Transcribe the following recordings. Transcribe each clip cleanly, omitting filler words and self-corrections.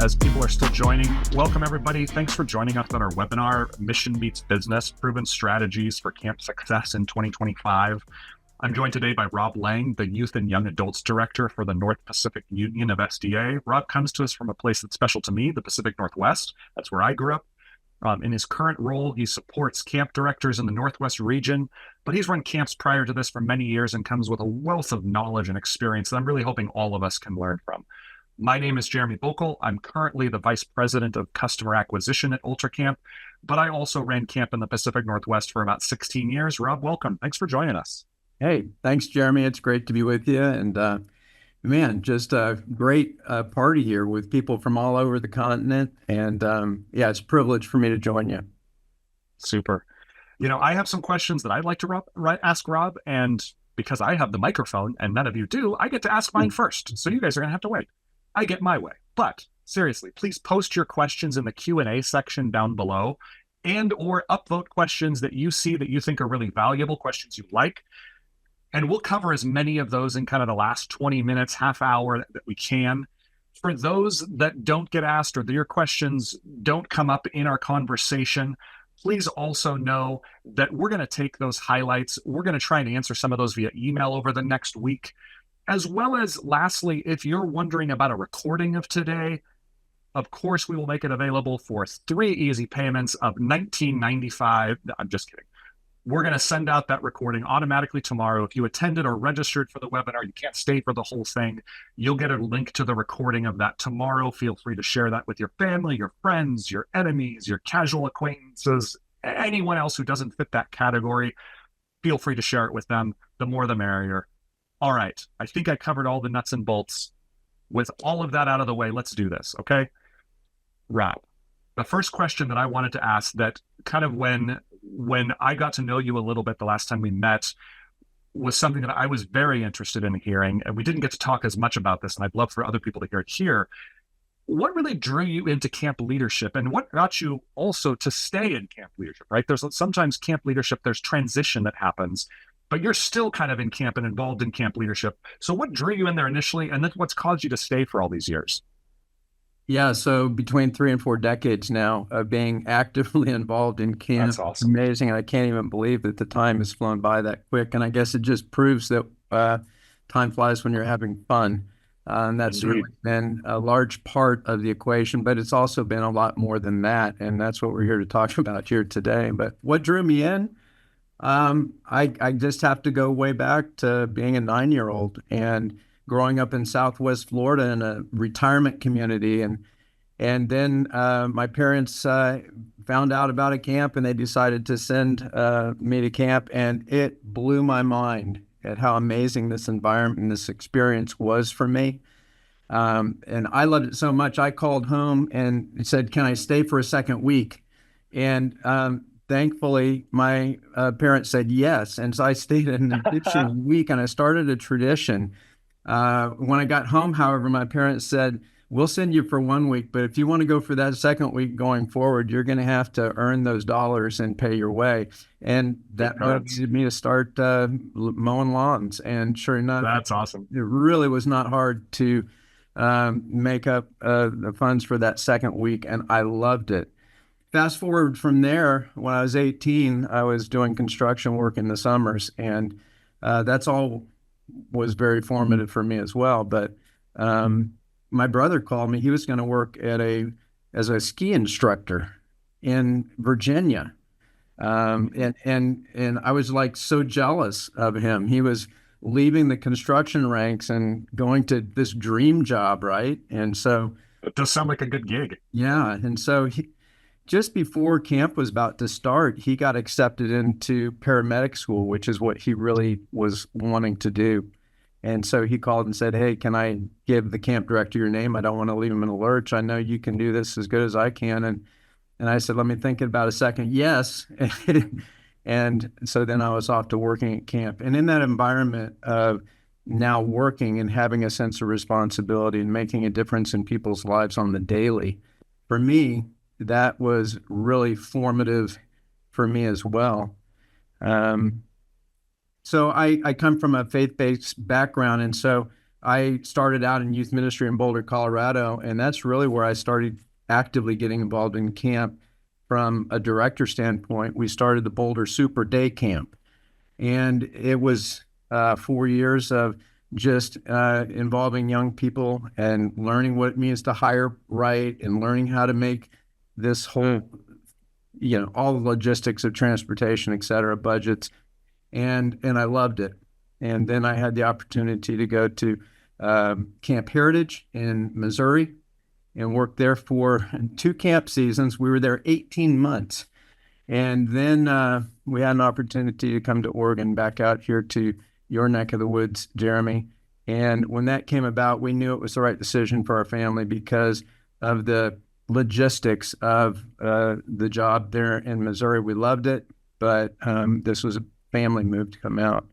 as people are still joining. Welcome, everybody. Thanks for joining us on our webinar, Mission Meets Business, Proven Strategies for Camp Success in 2025. I'm joined today by Rob Lang, the Youth and Young Adults Director for the North Pacific Union of SDA. Rob comes to us from a place that's special to me, the Pacific Northwest. That's where I grew up. In his current role, he supports camp directors in the Northwest region, but he's run camps prior to this for many years and comes with a wealth of knowledge and experience that I'm really hoping all of us can learn from. My name is Jeremy Boeckel. I'm currently the Vice President of Customer Acquisition at UltraCamp, but I also ran camp in the Pacific Northwest for about 16 years. Rob, welcome. Thanks for joining us. Hey, thanks, Jeremy. It's great to be with you. And man, just a great party here with people from all over the continent. And yeah, it's a privilege for me to join you. Super. You know, I have some questions that I'd like to ask Rob, and because I have the microphone and none of you do, I get to ask mine first. So you guys are going to have to wait. I get my way. But seriously, please post your questions in the Q&A section down below, and or upvote questions that you see that you think are really valuable, questions you like. And we'll cover as many of those in kind of the last 20 minutes, half hour that we can. For those that don't get asked or your questions don't come up in our conversation, please also know that we're going to take those highlights. We're going to try and answer some of those via email over the next week. As well as, lastly, if you're wondering about a recording of today, of course, we will make it available for 3 easy payments of $19.95. I'm just kidding. We're going to send out that recording automatically tomorrow. If you attended or registered for the webinar, you can't stay for the whole thing. You'll get a link to the recording of that tomorrow. Feel free to share that with your family, your friends, your enemies, your casual acquaintances, anyone else who doesn't fit that category. Feel free to share it with them. The more, the merrier. All right. I think I covered all the nuts and bolts. With all of that out of the way, let's do this, okay? Rob, the first question that I wanted to ask, that kind of when I got to know you a little bit the last time we met, was something that I was very interested in hearing, and we didn't get to talk as much about this, and I'd love for other people to hear it here. What really drew you into camp leadership, and what got you also to stay in camp leadership, right? There's sometimes camp leadership, there's transition that happens, but you're still kind of in camp and involved in camp leadership. So what drew you in there initially, and then what's caused you to stay for all these years? Yeah, so between 3 and 4 decades now of being actively involved in camp. That's awesome. It's amazing. I can't even believe that the time has flown by that quick. And I guess it just proves that time flies when you're having fun. And that's really been a large part of the equation, but it's also been a lot more than that. And that's what we're here to talk about here today. But what drew me in? I just have to go way back to being a 9-year-old and growing up in Southwest Florida in a retirement community. And then my parents found out about a camp, and they decided to send me to camp. And it blew my mind at how amazing this environment and this experience was for me. And I loved it so much, I called home and said, can I stay for a second week? And thankfully, my parents said yes. And so I stayed an additional week, and I started a tradition. When I got home, however, my parents said, we'll send you for 1 week, but if you want to go for that second week going forward, you're going to have to earn those dollars and pay your way. And that motivated me to start mowing lawns. And sure enough, that's awesome. It really was not hard to make up the funds for that second week, and I loved it. Fast forward from there, when I was 18, I was doing construction work in the summers, and that's all was very formative for me as well. But my brother called me. He was going to work as a ski instructor in Virginia. And I was like so jealous of him. He was leaving the construction ranks and going to this dream job, right? And so it does sound like a good gig. Yeah. And so just before camp was about to start, he got accepted into paramedic school, which is what he really was wanting to do. And so he called and said, hey, can I give the camp director your name? I don't want to leave him in a lurch. I know you can do this as good as I can. And I said, let me think about a second. Yes. And so then I was off to working at camp. And in that environment of now working and having a sense of responsibility and making a difference in people's lives on the daily, for me, that was really formative for me as well. So I come from a faith-based background, and so I started out in youth ministry in Boulder, Colorado, and that's really where I started actively getting involved in camp from a director standpoint. We started the Boulder Super Day Camp, and it was 4 years of just involving young people and learning what it means to hire right and learning how to make this whole, all the logistics of transportation, et cetera, budgets. And I loved it. And then I had the opportunity to go to Camp Heritage in Missouri and worked there for 2 camp seasons. We were there 18 months. And then we had an opportunity to come to Oregon, back out here to your neck of the woods, Jeremy. And when that came about, we knew it was the right decision for our family because of the logistics of the job there in Missouri. We loved it, but this was a family move to come out.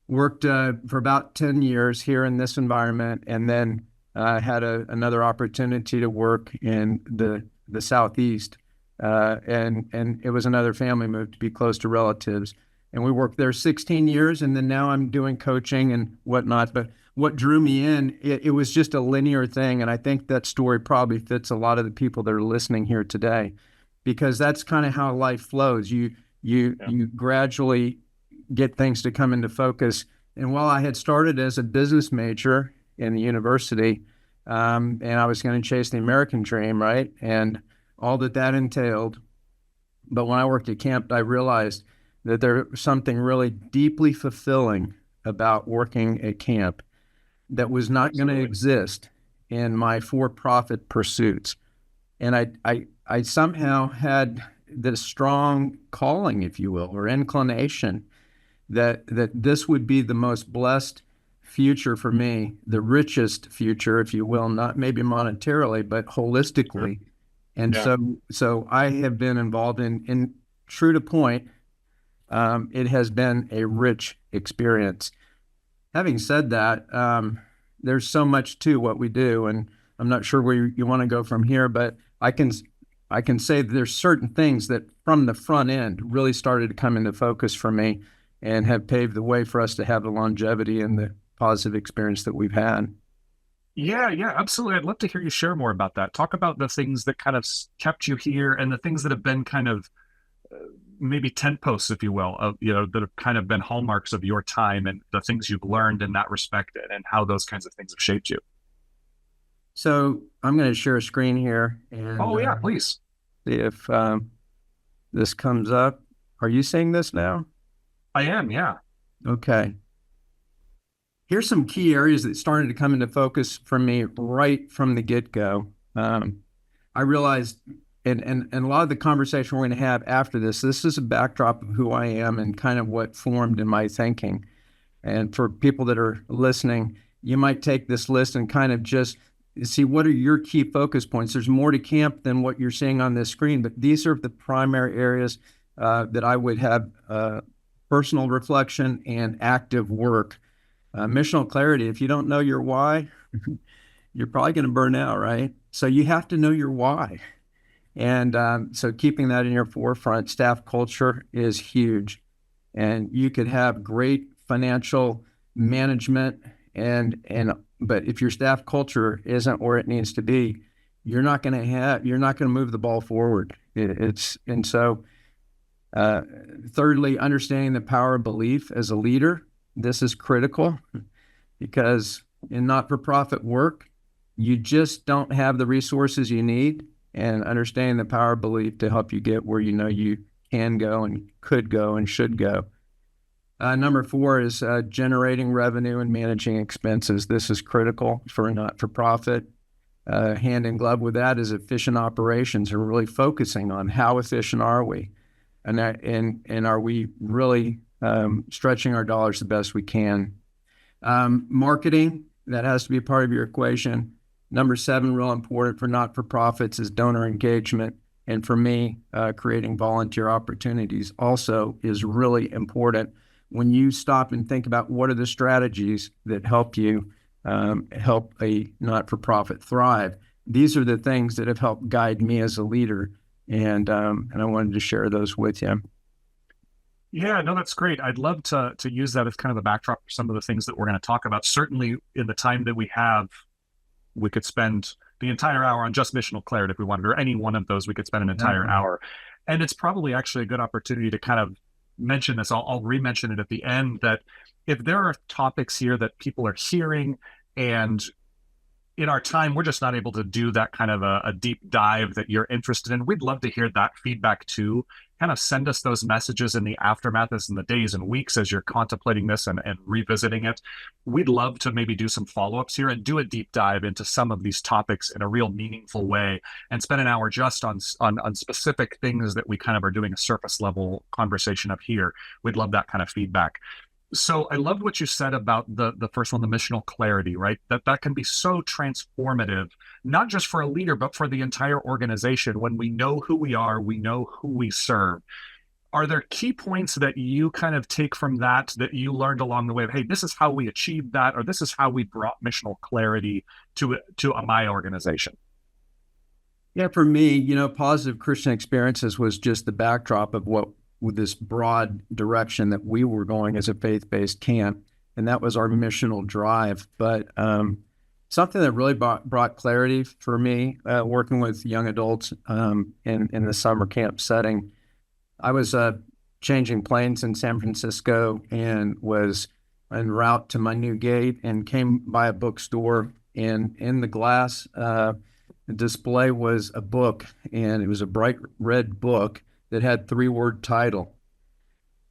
Worked for about 10 years here in this environment, and then had another opportunity to work in the Southeast. And it was another family move to be close to relatives. And we worked there 16 years, and then now I'm doing coaching and whatnot. But what drew me in, it was just a linear thing. And I think that story probably fits a lot of the people that are listening here today, because that's kind of how life flows. You gradually get things to come into focus. And while I had started as a business major in the university, and I was going to chase the American dream, right? And all that entailed. But when I worked at camp, I realized that there was something really deeply fulfilling about working at camp that was not going to exist in my for-profit pursuits. And I somehow had this strong calling, if you will, or inclination that this would be the most blessed future for me, the richest future, if you will, not maybe monetarily, but holistically. And so I have been involved in true to point, it has been a rich experience. Having said that, there's so much to what we do, and I'm not sure where you want to go from here, but I can say that there's certain things that from the front end really started to come into focus for me and have paved the way for us to have the longevity and the positive experience that we've had. Yeah, absolutely. I'd love to hear you share more about that. Talk about the things that kind of kept you here and the things that have been kind of maybe tent posts, if you will, of, that have kind of been hallmarks of your time and the things you've learned in that respect and how those kinds of things have shaped you. So I'm going to share a screen here. And, oh, yeah, please. See if this comes up. Are you seeing this now? I am, yeah. Okay. Here's some key areas that started to come into focus for me right from the get-go. I realized, and a lot of the conversation we're going to have after this is a backdrop of who I am and kind of what formed in my thinking. And for people that are listening, you might take this list and kind of just see what are your key focus points. There's more to camp than what you're seeing on this screen, but these are the primary areas that I would have personal reflection and active work. Missional clarity. If you don't know your why, you're probably going to burn out, right? So you have to know your why. And so keeping that in your forefront, staff culture is huge. And you could have great financial management, but if your staff culture isn't where it needs to be, you're not going to move the ball forward. Thirdly, understanding the power of belief as a leader. This is critical because in not-for-profit work, you just don't have the resources you need, and understanding the power of belief to help you get where you know you can go and could go and should go. Number 4 is generating revenue and managing expenses. This is critical for a not-for-profit. Hand in glove with that is efficient operations, and really focusing on how efficient are we, and are we really stretching our dollars the best we can. Marketing, that has to be a part of your equation. Number 7, real important for not-for-profits, is donor engagement. And for me, creating volunteer opportunities also is really important. When you stop and think about what are the strategies that help you help a not-for-profit thrive, these are the things that have helped guide me as a leader. And I wanted to share those with you. Yeah, no, that's great. I'd love to use that as kind of the backdrop for some of the things that we're going to talk about. Certainly, in the time that we have, we could spend the entire hour on just missional clarity if we wanted, or any one of those, we could spend an entire Exactly. hour. And it's probably actually a good opportunity to kind of mention this. I'll re-mention it at the end that if there are topics here that people are hearing and in our time, we're just not able to do that kind of a deep dive that you're interested in. We'd love to hear that feedback too. Kind of send us those messages in the aftermath, as in the days and weeks as you're contemplating this and revisiting it. We'd love to maybe do some follow-ups here and do a deep dive into some of these topics in a real meaningful way and spend an hour just on specific things that we kind of are doing a surface level conversation of here. We'd love that kind of feedback. So I loved what you said about the first one, the missional clarity, right? That can be so transformative, not just for a leader, but for the entire organization. When we know who we are, we know who we serve. Are there key points that you kind of take from that you learned along the way of, hey, this is how we achieved that, or this is how we brought missional clarity to my organization? Yeah, for me, positive Christian experiences was just the backdrop of what with this broad direction that we were going as a faith-based camp, and that was our missional drive. But something that really brought clarity for me, working with young adults in the summer camp setting, I was changing planes in San Francisco and was en route to my new gate and came by a bookstore, and in the glass display was a book, and it was a bright red book that had 3-word title.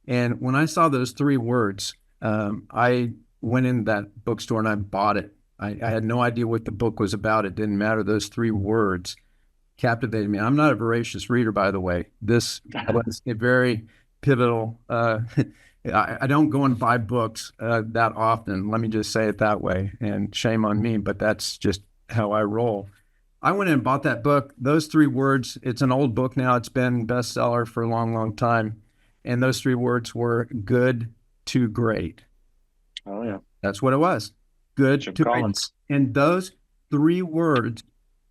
And when I saw those 3 words, I went in that bookstore and I bought it. I had no idea what the book was about. It didn't matter. Those 3 words captivated me. I'm not a voracious reader, by the way. This was a very pivotal. I don't go and buy books that often. Let me just say it that way. And shame on me, but that's just how I roll. I went in and bought that book. Those 3 words, it's an old book now. It's been bestseller for a long, long time. And those 3 words were good to great. Oh, yeah. That's what it was. Good Jim to Collins. great. And those 3 words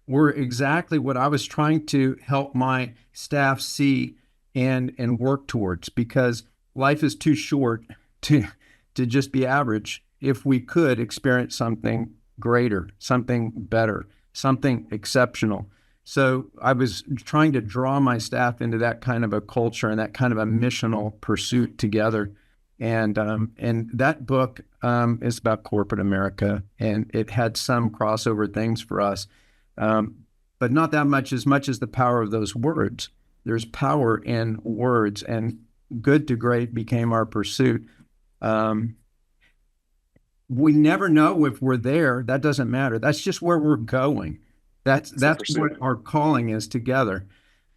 were exactly what I was trying to help my staff see and work towards, because life is too short to just be average if we could experience something greater, something better, something exceptional. So I was trying to draw my staff into that kind of a culture and that kind of a missional pursuit together. And that book is about corporate America, and it had some crossover things for us, but not that much as the power of those words. There's power in words, and good to great became our pursuit. We never know if we're there. That doesn't matter. That's just where we're going. That's what our calling is together.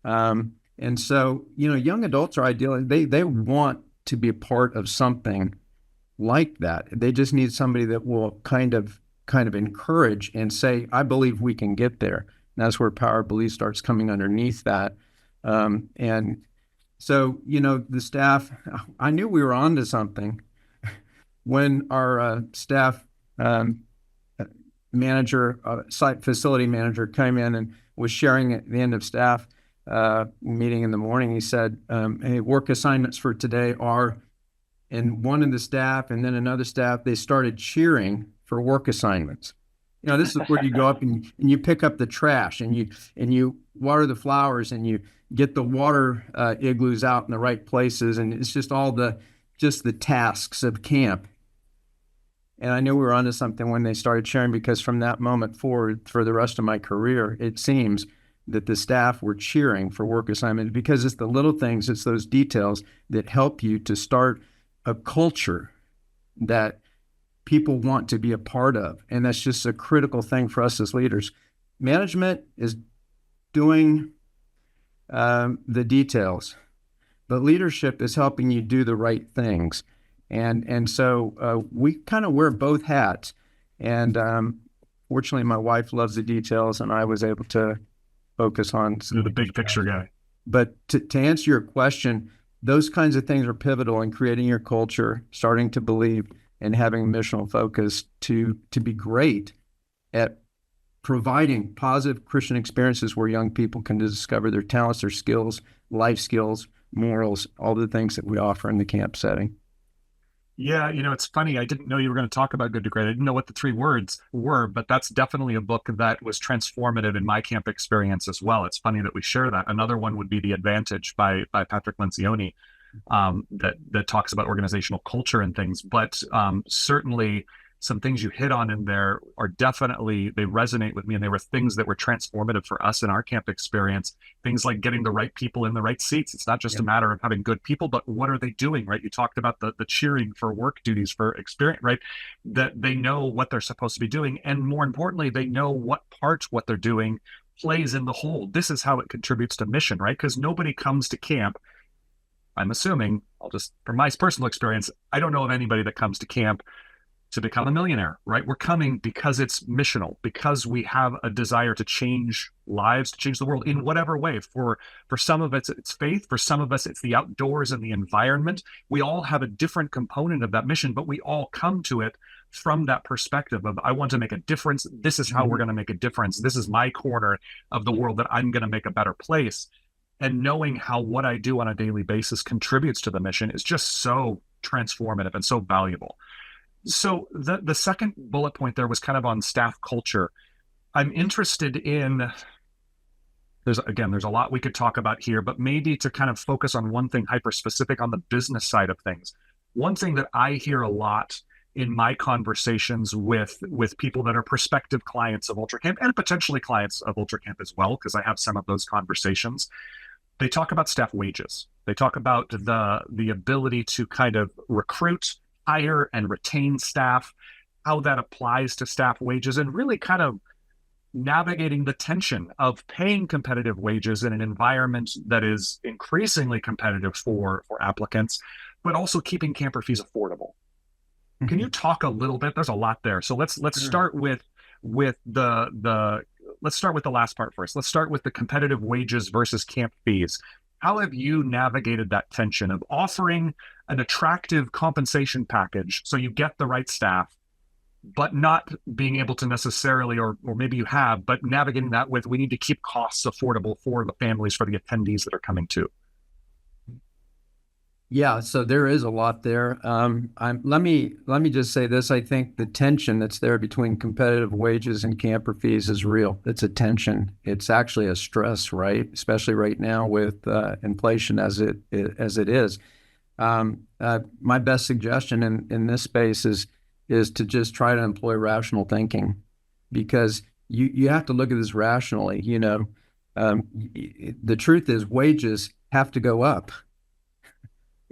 And so, young adults are ideally, they want to be a part of something like that. They just need somebody that will kind of encourage and say, I believe we can get there. And that's where power of belief starts coming underneath that. And so, the staff, I knew we were onto something when our staff manager, site facility manager, came in and was sharing at the end of staff meeting in the morning. He said, hey, work assignments for today are, and one of the staff and then another staff, they started cheering for work assignments. This is where you go up and you pick up the trash and you water the flowers and you get the water igloos out in the right places. And it's just all the tasks of camp. And I knew we were onto something when they started sharing, because from that moment forward, for the rest of my career, it seems that the staff were cheering for work assignments, because it's the little things, it's those details that help you to start a culture that people want to be a part of. And that's just a critical thing for us as leaders. Management is doing the details, but leadership is helping you do the right things. And so we kind of wear both hats. And fortunately, my wife loves the details, and I was able to focus on the big picture guy. But to answer your question, those kinds of things are pivotal in creating your culture, starting to believe, and having a missional focus to be great at providing positive Christian experiences where young people can discover their talents, their skills, life skills, morals, all the things that we offer in the camp setting. Yeah, it's funny. I didn't know you were going to talk about Good to Great. I didn't know what the three words were, but that's definitely a book that was transformative in my camp experience as well. It's funny that we share that. Another one would be The Advantage by Patrick Lencioni, that talks about organizational culture and things. But certainly some things you hit on in there are definitely, they resonate with me, and they were things that were transformative for us in our camp experience. Things like getting the right people in the right seats. It's not just a matter of having good people, but what are they doing, right? You talked about the cheering for work duties for experience, right? That they know what they're supposed to be doing, and more importantly, they know what they're doing plays in the whole. This is how it contributes to mission, right? Because nobody comes to camp, I'm assuming, from my personal experience, I don't know of anybody that comes to camp to become a millionaire, right? We're coming because it's missional, because we have a desire to change lives, to change the world in whatever way. For some of it's faith, for some of us it's the outdoors and the environment. We all have a different component of that mission, but we all come to it from that perspective of, I want to make a difference. This is how we're going to make a difference. This is my corner of the world that I'm going to make a better place. And knowing how what I do on a daily basis contributes to the mission is just so transformative and so valuable. So the second bullet point there was kind of on staff culture. I'm interested in, there's a lot we could talk about here, but maybe to kind of focus on one thing hyper specific on the business side of things. One thing that I hear a lot in my conversations with people that are prospective clients of UltraCamp and potentially clients of UltraCamp as well, because I have some of those conversations, they talk about staff wages. They talk about the ability to kind of recruit, hire, and retain staff, how that applies to staff wages, and really kind of navigating the tension of paying competitive wages in an environment that is increasingly competitive for applicants, but also keeping camper fees affordable. Mm-hmm. Can you talk a little bit? There's a lot there. So let's start with the let's start with the last part first. Let's start with the competitive wages versus camp fees. How have you navigated that tension of offering an attractive compensation package so you get the right staff, but not being able to necessarily, or maybe you have, but navigating that with, we need to keep costs affordable for the families, for the attendees that are coming too? Yeah, so there is a lot there. Let me just say this. I think the tension that's there between competitive wages and camper fees is real. It's a tension. It's actually a stress, right? Especially right now with inflation as it is. My best suggestion in this space is to just try to employ rational thinking, because you have to look at this rationally. The truth is wages have to go up.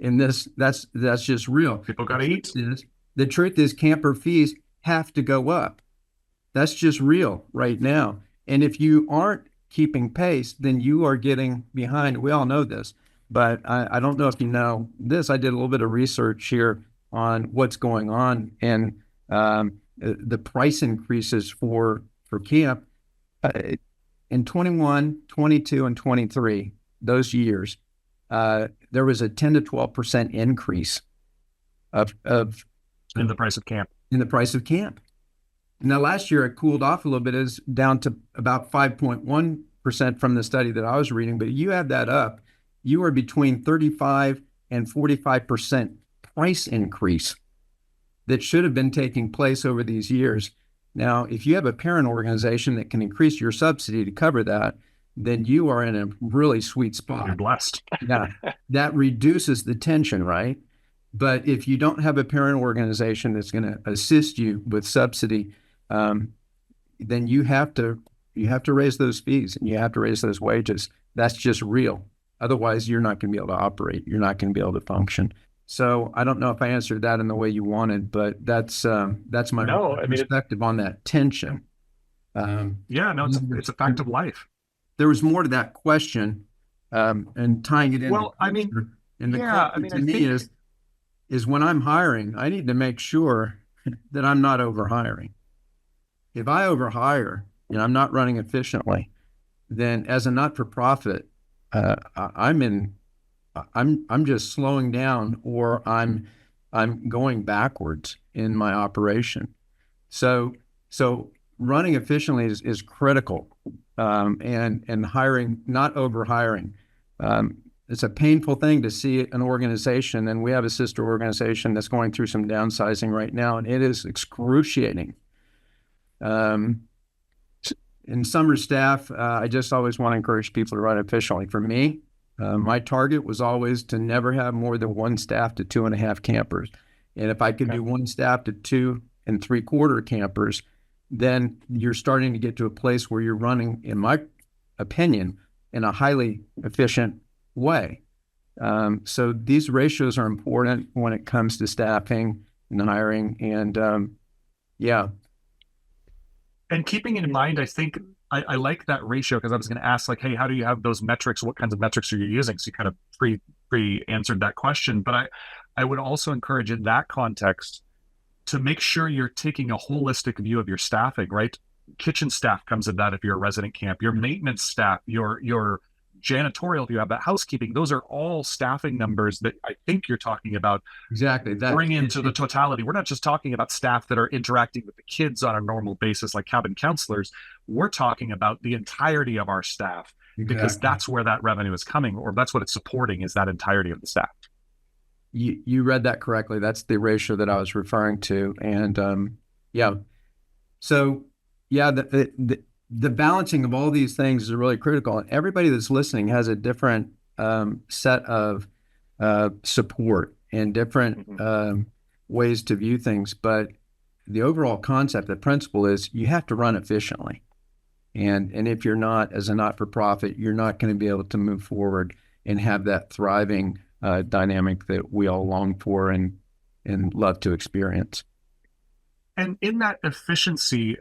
In this, that's just real. People got to eat. The truth is camper fees have to go up. That's just real right now. And if you aren't keeping pace, then you are getting behind. We all know this, but I don't know if you know this. I did a little bit of research here on what's going on, and the price increases for camp in 21, 22, and 23, those years. There was a 10 to 12% increase of in the price of camp. In the price of camp. Now, last year it cooled off a little bit, is down to about 5.1% from the study that I was reading. But you add that up, you are between 35 and 45% price increase that should have been taking place over these years. Now, if you have a parent organization that can increase your subsidy to cover that, then you are in a really sweet spot. You're blessed. Yeah, that reduces the tension, right? But if you don't have a parent organization that's going to assist you with subsidy, then you have to raise those fees and you have to raise those wages. That's just real. Otherwise, you're not going to be able to operate. You're not going to be able to function. So I don't know if I answered that in the way you wanted, but that's my perspective on that tension. It's a fact of life. There was more to that question, and tying it in. Well, is when I'm hiring, I need to make sure that I'm not overhiring. If I overhire and I'm not running efficiently, then as a not-for-profit, I'm just slowing down, or I'm going backwards in my operation. So running efficiently is critical. And hiring, not overhiring. it's a painful thing to see an organization, and we have a sister organization that's going through some downsizing right now, and it is excruciating. In summer staff, I just always want to encourage people to run efficiently. For me, my target was always to never have more than one staff to 2.5 campers. And if I could do one staff to 2 3/4 campers, then you're starting to get to a place where you're running, in my opinion, in a highly efficient way. So these ratios are important when it comes to staffing and hiring. And yeah. And keeping in mind, I think I like that ratio, because I was going to ask, like, hey, how do you have those metrics? What kinds of metrics are you using? So you kind of pre answered that question. But I would also encourage, in that context, to make sure you're taking a holistic view of your staffing, right? Kitchen staff comes in that if you're a resident camp, your maintenance staff, your janitorial, if you have that, housekeeping, those are all staffing numbers that I think you're talking about. Exactly. Bring into the totality. We're not just talking about staff that are interacting with the kids on a normal basis, like cabin counselors. We're talking about the entirety of our staff, because that's where that revenue is coming, or that's what it's supporting, is that entirety of the staff. You read that correctly. That's the ratio that I was referring to. And yeah, so yeah, the balancing of all these things is really critical. And everybody that's listening has a different set of support and different ways to view things. But the overall concept, the principle is you have to run efficiently. And if you're not, as a not-for-profit, you're not going to be able to move forward and have that thriving dynamic that we all long for and love to experience. And in that efficiency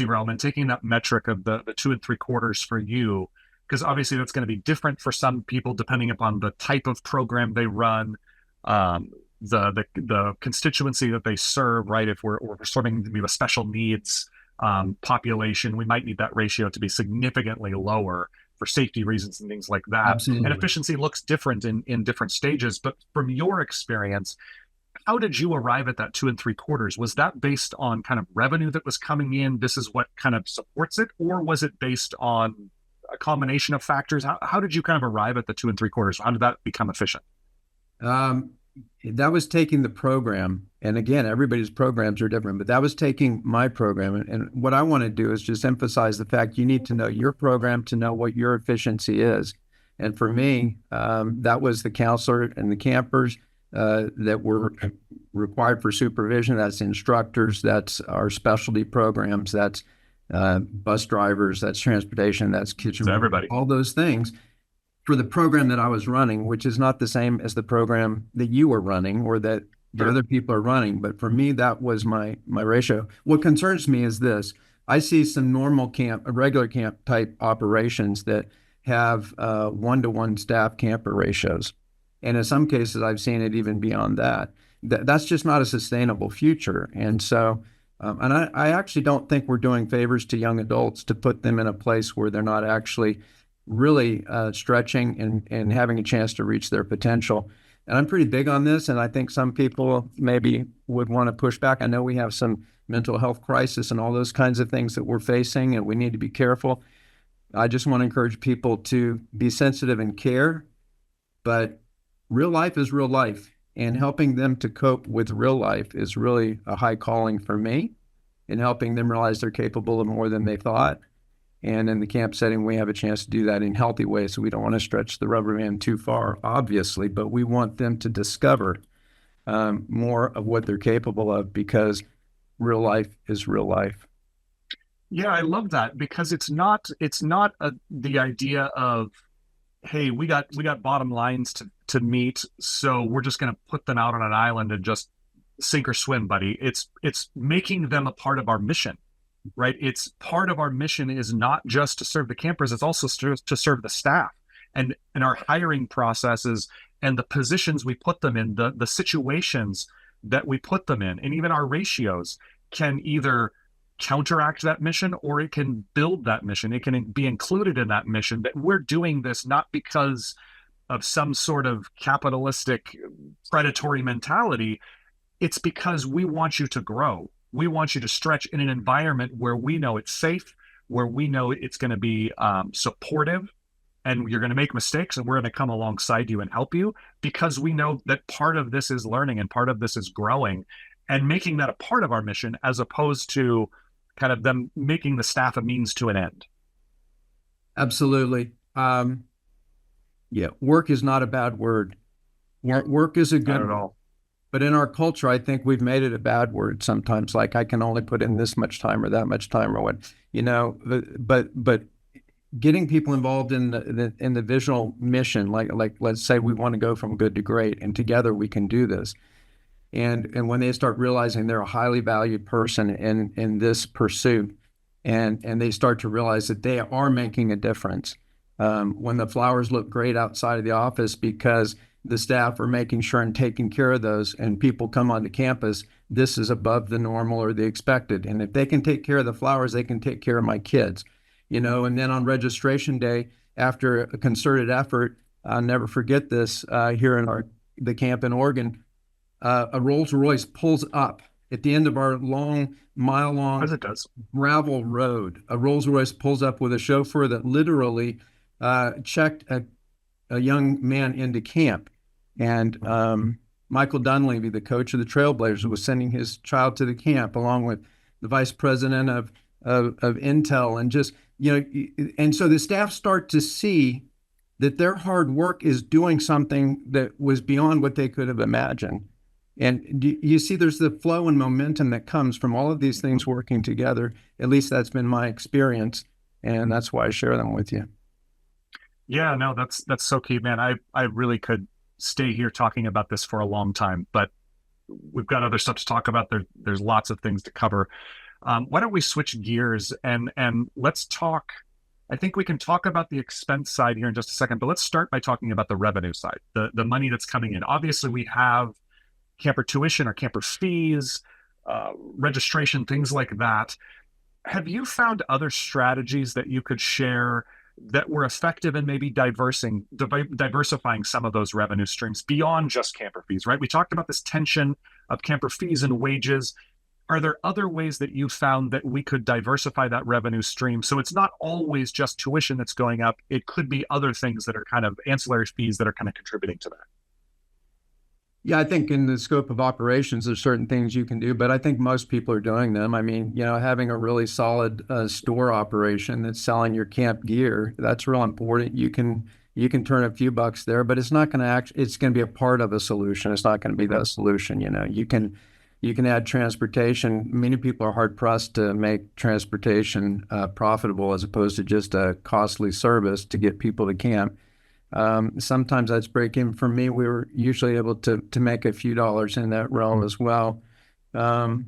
realm, and taking that metric of the 2 3/4 for you, because obviously that's going to be different for some people depending upon the type of program they run, the constituency that they serve, right? If we're serving maybe a special needs population, we might need that ratio to be significantly lower for safety reasons and things like that. Absolutely. And efficiency looks different in different stages. But from your experience, how did you arrive at that 2 3/4? Was that based on kind of revenue that was coming in? This is what kind of supports it, or was it based on a combination of factors? How did you kind of arrive at the 2 3/4? How did that become efficient? That was taking the program, and again, everybody's programs are different, but that was taking my program. And what I want to do is just emphasize the fact you need to know your program to know what your efficiency is. And for me, that was the counselor and the campers that were required for supervision. That's instructors, that's our specialty programs, that's bus drivers, that's transportation, that's kitchen, so everybody, all those things. For the program that I was running, which is not the same as the program that you were running or that the other people are running, but for me, that was my ratio. What concerns me is this: I see some normal camp, regular camp type operations that have 1-to-1 staff camper ratios. And in some cases, I've seen it even beyond that. That's just not a sustainable future. And so, and I actually don't think we're doing favors to young adults to put them in a place where they're not actually really stretching and having a chance to reach their potential. And I'm pretty big on this, and I think some people maybe would want to push back. I know we have some mental health crisis and all those kinds of things that we're facing, and we need to be careful. I just want to encourage people to be sensitive and care, but real life is real life, and helping them to cope with real life is really a high calling for me, in helping them realize they're capable of more than they thought. And in the camp setting, we have a chance to do that in healthy ways. So we don't want to stretch the rubber band too far, obviously, but we want them to discover more of what they're capable of, because real life is real life. Yeah, I love that, because it's not the idea of, hey, we got bottom lines to meet, so we're just going to put them out on an island and just sink or swim, buddy. It's making them a part of our mission, right? It's part of our mission is not just to serve the campers, it's also to serve the staff, and our hiring processes and the positions we put them in, the situations that we put them in, and even our ratios can either counteract that mission or it can build that mission. It can be included in that mission, that we're doing this not because of some sort of capitalistic predatory mentality. It's because we want you to grow. We want you to stretch in an environment where we know it's safe, where we know it's going to be supportive, and you're going to make mistakes, and we're going to come alongside you and help you, because we know that part of this is learning and part of this is growing, and making that a part of our mission, as opposed to kind of them making the staff a means to an end. Absolutely. Yeah, work is not a bad word. Work is a good Not at word. all. But in our culture, I think we've made it a bad word sometimes. Like, I can only put in this much time or that much time or what, but getting people involved in the visual mission, like let's say we want to go from good to great, and together we can do this. And when they start realizing they're a highly valued person in this pursuit, and they start to realize that they are making a difference, when the flowers look great outside of the office because the staff are making sure and taking care of those, and people come onto campus, this is above the normal or the expected. And if they can take care of the flowers, they can take care of my kids, and then on registration day, after a concerted effort, I'll never forget this, here in the camp in Oregon, a Rolls Royce pulls up at the end of our mile-long As it does. gravel road. A Rolls Royce pulls up with a chauffeur that literally checked a young man into camp. And Michael Dunleavy, the coach of the Trailblazers, was sending his child to the camp, along with the vice president of Intel, and just, and so the staff start to see that their hard work is doing something that was beyond what they could have imagined. And you see, there's the flow and momentum that comes from all of these things working together. At least that's been my experience, and that's why I share them with you. Yeah, no, that's so key, man. I really could stay here talking about this for a long time, but we've got other stuff to talk about. There's lots of things to cover. Why don't we switch gears and let's talk. I think we can talk about the expense side here in just a second, but let's start by talking about the revenue side, the money that's coming in. Obviously, we have camper tuition or camper fees, registration, things like that. Have you found other strategies that you could share that were effective in maybe diversifying some of those revenue streams beyond just camper fees, right? We talked about this tension of camper fees and wages. Are there other ways that you found that we could diversify that revenue stream so it's not always just tuition that's going up? It could be other things that are kind of ancillary fees that are kind of contributing to that. Yeah, I think in the scope of operations, there's certain things you can do, but I think most people are doing them. I mean, having a really solid store operation that's selling your camp gear, that's real important. You can turn a few bucks there, but it's not going to it's going to be a part of a solution. It's not going to be the solution. You can add transportation. Many people are hard pressed to make transportation profitable, as opposed to just a costly service to get people to camp. Sometimes that's break even. For me, we were usually able to make a few dollars in that realm as well. Selling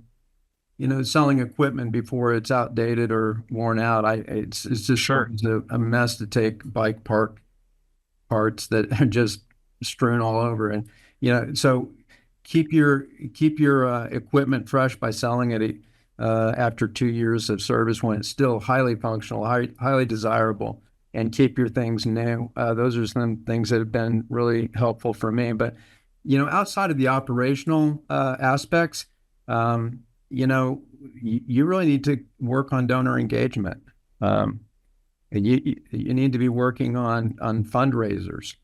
equipment before it's outdated or worn out, it's just Sure. a mess to take bike park parts that are just strewn all over. And so keep your equipment fresh by selling it after 2 years of service, when it's still highly functional, highly desirable. And keep your things new. Those are some things that have been really helpful for me. But, outside of the operational aspects, you really need to work on donor engagement. You need to be working on fundraisers.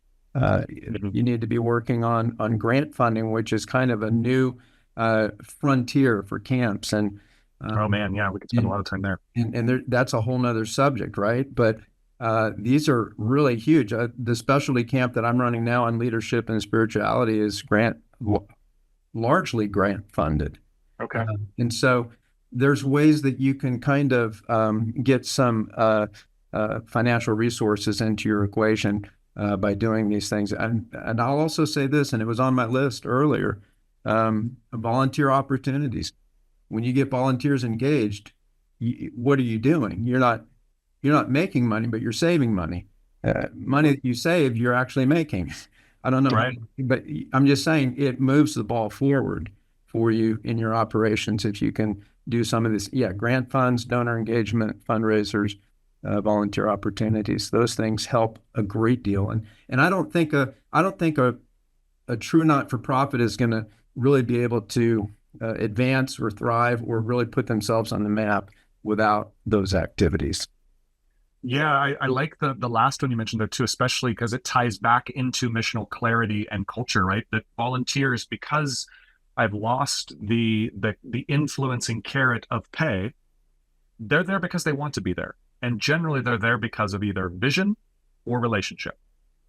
You need to be working on grant funding, which is kind of a new frontier for camps. And Oh man, yeah, we could spend a lot of time there. And that's a whole nother subject, right? But these are really huge. The specialty camp that I'm running now on leadership and spirituality is largely grant funded. Okay. And so there's ways that you can kind of get some financial resources into your equation by doing these things. And I'll also say this, and it was on my list earlier, volunteer opportunities. When you get volunteers engaged, what are you doing? You're not making money, but you're saving money. Money that you save, you're actually making. I don't know, Right. but I'm just saying it moves the ball forward for you in your operations if you can do some of this. Yeah, grant funds, donor engagement, fundraisers, volunteer opportunities. Those things help a great deal. And I don't think a true not-for-profit is going to really be able to advance or thrive or really put themselves on the map without those activities. Yeah, I like the last one you mentioned there too, especially because it ties back into missional clarity and culture, right? That volunteers, because I've lost the influencing carrot of pay, they're there because they want to be there. And generally they're there because of either vision or relationship.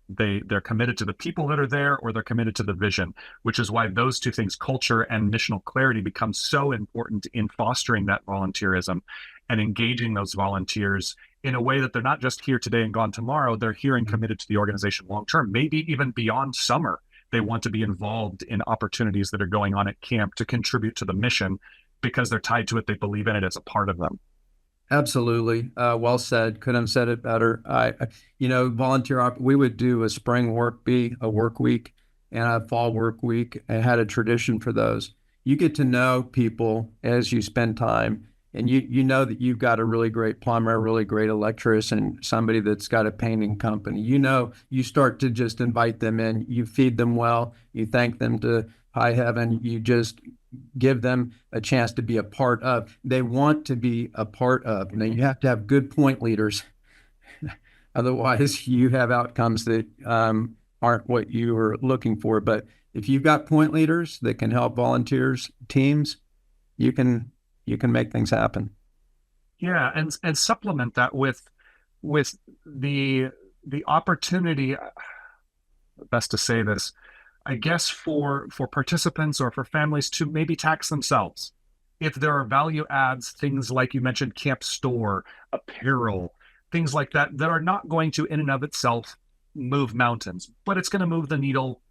They're committed to the people that are there, or they're committed to the vision, which is why those two things, culture and missional clarity, become so important in fostering that volunteerism and engaging those volunteers in a way that they're not just here today and gone tomorrow. They're here and committed to the organization long term, maybe even beyond summer. They want to be involved in opportunities that are going on at camp to contribute to the mission because they're tied to it. They believe in it as a part of them. Absolutely. Well said. Couldn't have said it better. We would do a spring work week and a fall work week, and had a tradition for those. You get to know people as you spend time, and you know that you've got a really great plumber, a really great electrician, somebody that's got a painting company. You start to just invite them in. You feed them well. You thank them to high heaven. You just give them a chance to be a part of. They want to be a part of. Now, you have to have good point leaders. Otherwise, you have outcomes that aren't what you were looking for. But if you've got point leaders that can help volunteers, teams, you can make things happen. Yeah, and supplement that with the opportunity, best to say this, I guess, for participants or for families to maybe tax themselves. If there are value adds, things like you mentioned, camp store, apparel, things like that, that are not going to in and of itself move mountains, but it's going to move the needle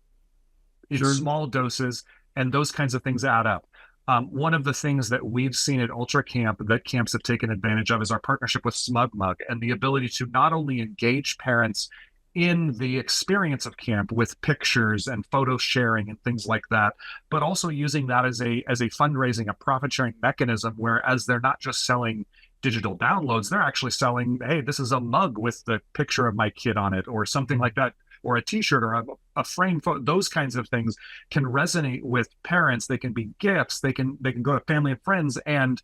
in Sure. small doses, and those kinds of things add up. One of the things that we've seen at UltraCamp that camps have taken advantage of is our partnership with SmugMug, and the ability to not only engage parents in the experience of camp with pictures and photo sharing and things like that, but also using that as a fundraising, a profit sharing mechanism, whereas they're not just selling digital downloads, they're actually selling, hey, this is a mug with the picture of my kid on it, or something like that, or a t-shirt, or a frame photo. Those kinds of things can resonate with parents. They can be gifts. They can go to family and friends, and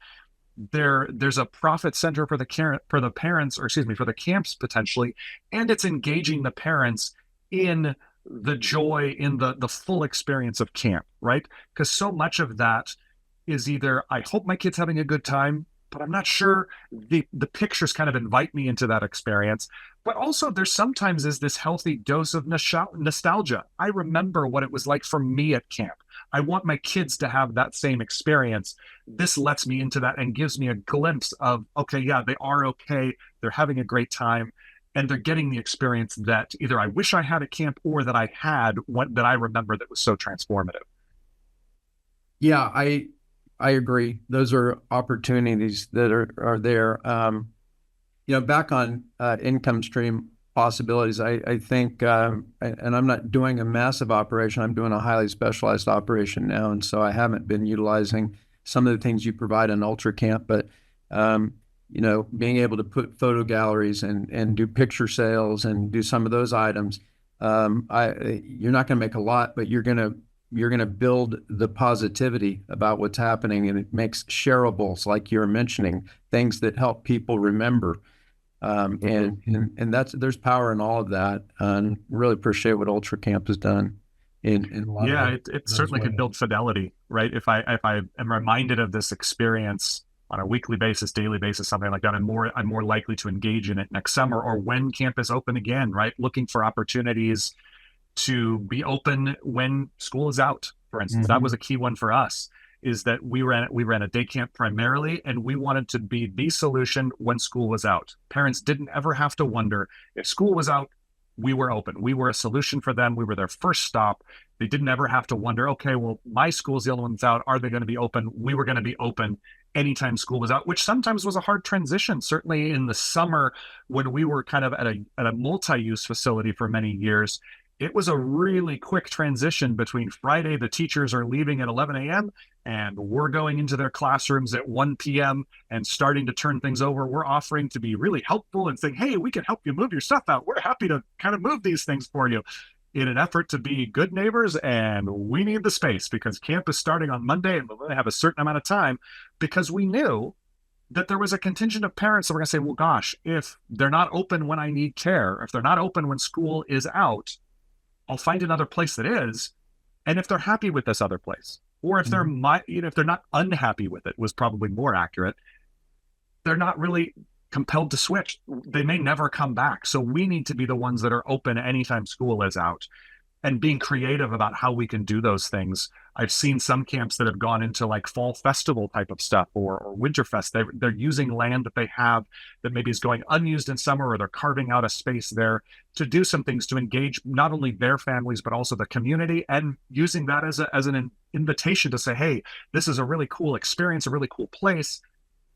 there's a profit center for the parents, or excuse me, for the camps potentially, and it's engaging the parents in the joy, in the full experience of camp, right? Because so much of that is either, I hope my kid's having a good time, but I'm not sure. The pictures kind of invite me into that experience. But also there's sometimes is this healthy dose of nostalgia. I remember what it was like for me at camp. I want my kids to have that same experience. This lets me into that and gives me a glimpse of, okay, yeah, they are okay. They're having a great time, and they're getting the experience that either I wish I had at camp, or that I had that I remember that was so transformative. Yeah, I agree. Those are opportunities that are there. Back on income stream possibilities, I think, and I'm not doing a massive operation, I'm doing a highly specialized operation now. And so I haven't been utilizing some of the things you provide in UltraCamp, but, being able to put photo galleries and do picture sales and do some of those items, you're not going to make a lot, but you're going to build the positivity about what's happening, and it makes shareables, like you're mentioning, things that help people remember. And there's power in all of that, and really appreciate what UltraCamp has done in a lot Yeah, of it those certainly ways. could build fidelity, right? If I am reminded of this experience on a weekly basis, daily basis, something like that, I'm more likely to engage in it next summer, or when camp is open again, right? Looking for opportunities to be open when school is out, for instance. That was a key one for us, is that we ran a day camp primarily, and we wanted to be the solution when school was out. Parents didn't ever have to wonder if school was out. We were open. We were a solution for them. We were their first stop. They didn't ever have to wonder, okay, well, my school's the only one that's out. Are they going to be open? We were going to be open anytime school was out, which sometimes was a hard transition. Certainly in the summer, when we were kind of at a multi-use facility for many years, it was a really quick transition between Friday, the teachers are leaving at 11 a.m. and we're going into their classrooms at 1 p.m. and starting to turn things over. We're offering to be really helpful and saying, hey, we can help you move your stuff out. We're happy to kind of move these things for you, in an effort to be good neighbors. And we need the space because camp is starting on Monday and we'll only have a certain amount of time, because we knew that there was a contingent of parents that were going to say, well, gosh, if they're not open when I need care, if they're not open when school is out, I'll find another place that is. And if they're happy with this other place, or if they're if they're not unhappy with it, was probably more accurate, they're not really compelled to switch. They may never come back. So we need to be the ones that are open anytime school is out and being creative about how we can do those things. I've seen some camps that have gone into like fall festival type of stuff or Winterfest. They're using land that they have that maybe is going unused in summer, or they're carving out a space there to do some things to engage not only their families, but also the community, and using that as an invitation to say, hey, this is a really cool experience, a really cool place.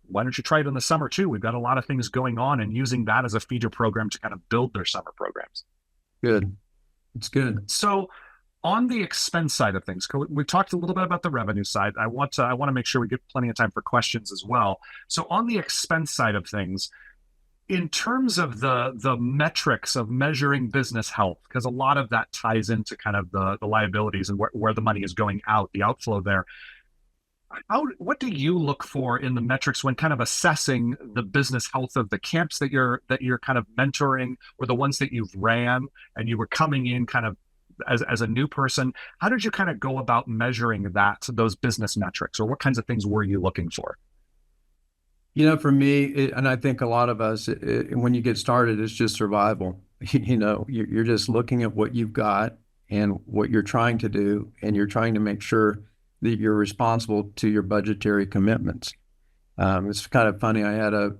Why don't you try it in the summer too? We've got a lot of things going on, and using that as a feeder program to kind of build their summer programs. Good. It's good. So on the expense side of things, we talked a little bit about the revenue side. I want to make sure we get plenty of time for questions as well. So on the expense side of things, in terms of the metrics of measuring business health, because a lot of that ties into kind of the liabilities and where the money is going out, the outflow there. What do you look for in the metrics when kind of assessing the business health of the camps that you're kind of mentoring, or the ones that you've ran and you were coming in kind of as a new person? How did you kind of go about measuring those business metrics, or what kinds of things were you looking for? For me, and I think a lot of us, when you get started, it's just survival. You're just looking at what you've got and what you're trying to do, and you're trying to make sure that you're responsible to your budgetary commitments. It's kind of funny. I had a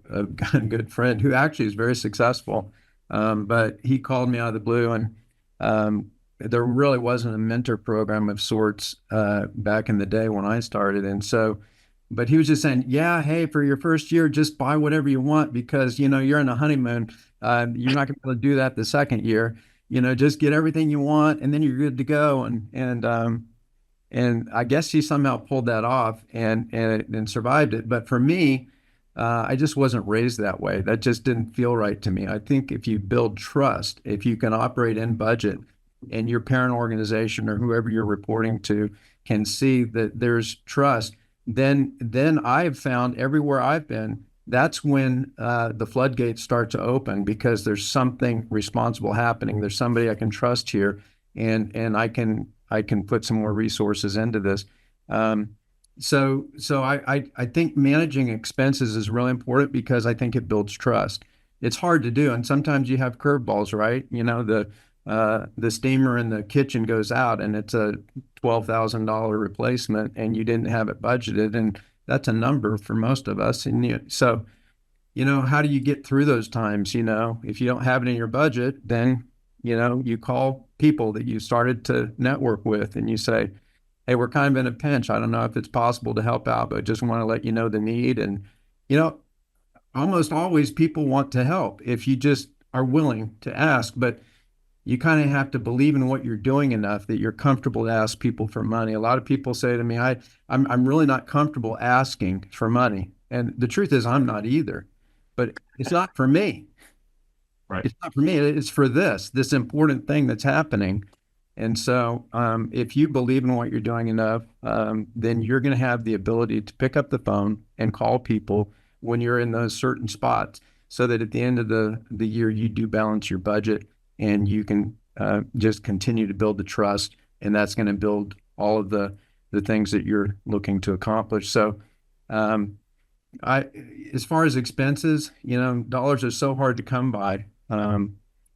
good friend who actually is very successful, but he called me out of the blue, and there really wasn't a mentor program of sorts back in the day when I started. And so, but he was just saying, yeah, hey, for your first year, just buy whatever you want, because, you're in a honeymoon. You're not going to be able to do that the second year. Just get everything you want, and then you're good to go. And I guess he somehow pulled that off and survived it. But for me, I just wasn't raised that way. That just didn't feel right to me. I think if you build trust, if you can operate in budget, and your parent organization or whoever you're reporting to can see that there's trust, then I've found everywhere I've been, that's when the floodgates start to open, because there's something responsible happening. There's somebody I can trust here, and I can put some more resources into this. So I think managing expenses is really important, because I think it builds trust. It's hard to do, and sometimes you have curveballs, right? The steamer in the kitchen goes out, and it's a $12,000 replacement, and you didn't have it budgeted, and that's a number for most of us. And so, how do you get through those times? If you don't have it in your budget, then you call people that you started to network with, and you say, hey, we're kind of in a pinch. I don't know if it's possible to help out, but just want to let you know the need. And almost always people want to help if you just are willing to ask, but you kind of have to believe in what you're doing enough that you're comfortable to ask people for money. A lot of people say to me, I'm really not comfortable asking for money. And the truth is, I'm not either, but it's not for me. Right. It's not for me. It's for this important thing that's happening. And so if you believe in what you're doing enough, then you're going to have the ability to pick up the phone and call people when you're in those certain spots, so that at the end of the year, you do balance your budget, and you can just continue to build the trust, and that's going to build all of the things that you're looking to accomplish. So as far as expenses, dollars are so hard to come by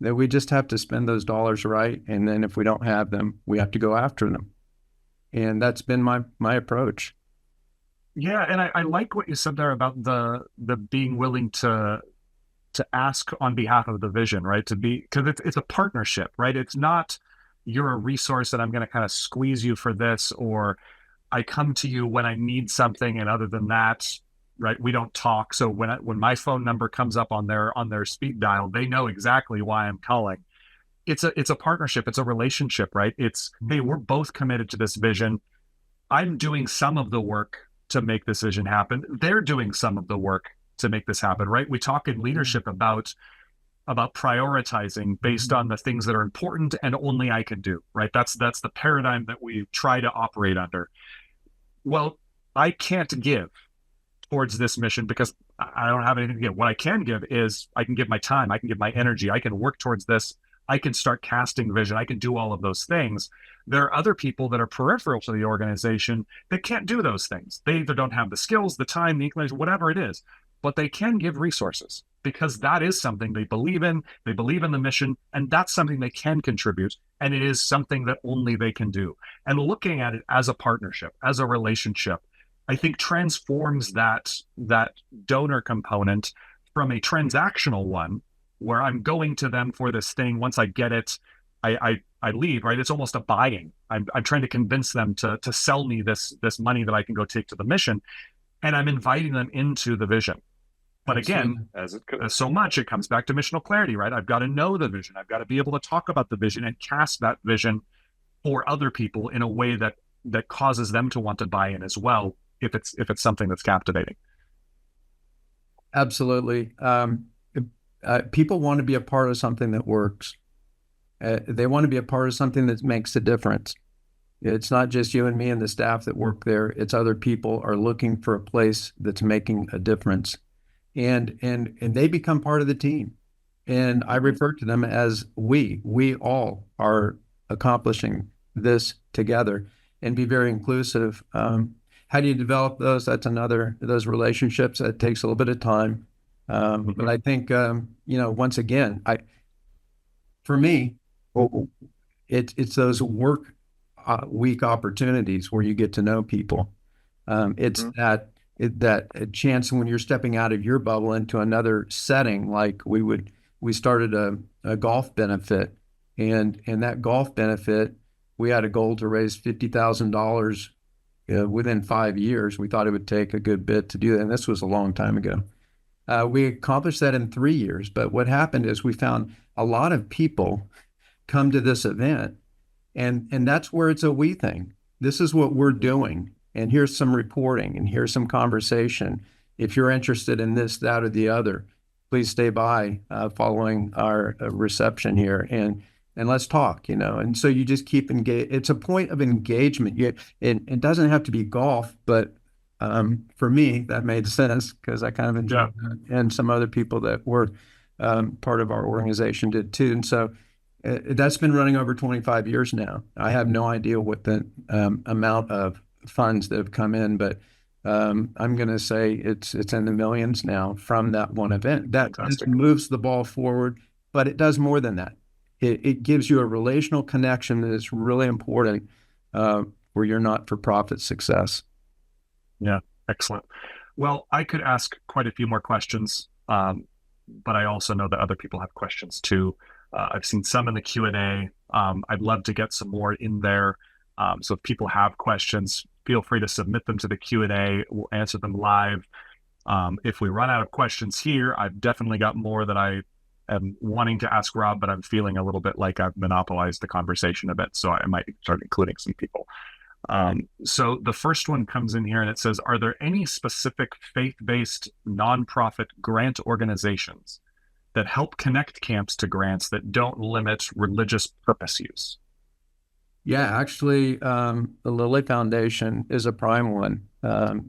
that we just have to spend those dollars right. And then if we don't have them, we have to go after them. And that's been my approach. Yeah, and I like what you said there about the being willing to ask on behalf of the vision, right? Because it's a partnership, right? It's not you're a resource and I'm going to kind of squeeze you for this, or I come to you when I need something, and other than that, right, we don't talk. So when my phone number comes up on their speed dial, they know exactly why I'm calling. It's a partnership. It's a relationship, right? It's, hey, we're both committed to this vision. I'm doing some of the work to make this vision happen. They're doing some of the work to make this happen, right? We talk in leadership about prioritizing based on the things that are important and only I can do, right? That's the paradigm that we try to operate under. Well, I can't give towards this mission because I don't have anything to give. What I can give is I can give my time, I can give my energy, I can work towards this, I can start casting vision, I can do all of those things. There are other people that are peripheral to the organization that can't do those things. They either don't have the skills, the time, the inclination, whatever it is, but they can give resources because that is something they believe in. They believe in the mission, and that's something they can contribute. And it is something that only they can do. And looking at it as a partnership, as a relationship, I think transforms that donor component from a transactional one where I'm going to them for this thing. Once I get it, I leave, right? It's almost a buying. I'm trying to convince them to sell me this money that I can go take to the mission, and I'm inviting them into the vision. But again, as it could. so much it comes back to missional clarity, right? I've got to know the vision. I've got to be able to talk about the vision and cast that vision for other people in a way that causes them to want to buy in as well, if it's something that's captivating. Absolutely. People want to be a part of something that works. They want to be a part of something that makes a difference. It's not just you and me and the staff that work there. It's other people are looking for a place that's making a difference. And they become part of the team. And I refer to them as we all are accomplishing this together, and be very inclusive. How do you develop those? That's those relationships. That takes a little bit of time. But I think, once again, for me, it's those work week opportunities where you get to know people. It's that chance when you're stepping out of your bubble into another setting, like we started a golf benefit, and that golf benefit, we had a goal to raise $50,000 within 5 years. We thought it would take a good bit to do that, and this was a long time ago. We accomplished that in 3 years, but what happened is we found a lot of people come to this event, and that's where it's a we thing. This is what we're doing, and here's some reporting, and here's some conversation. If you're interested in this, that, or the other, please stay by following our reception here, and let's talk, And so you just keep engaged. It's a point of engagement. It doesn't have to be golf, but for me, that made sense because I kind of enjoyed that, and some other people that were part of our organization did too. And so that's been running over 25 years now. I have no idea what the amount of funds that have come in, but I'm going to say it's in the millions now from that one event. That moves the ball forward, but it does more than that. It gives you a relational connection that is really important for your not-for-profit success. Yeah, excellent. Well, I could ask quite a few more questions, but I also know that other people have questions too. I've seen some in the Q&A. I'd love to get some more in there. So if people have questions, feel free to submit them to the Q&A. We'll answer them live. If we run out of questions here, I've definitely got more that I am wanting to ask Rob, but I'm feeling a little bit like I've monopolized the conversation a bit, so I might start including some people. So the first one comes in here and it says, are there any specific faith-based nonprofit grant organizations that help connect camps to grants that don't limit religious purpose use? Yeah, actually, the Lilly Foundation is a prime one.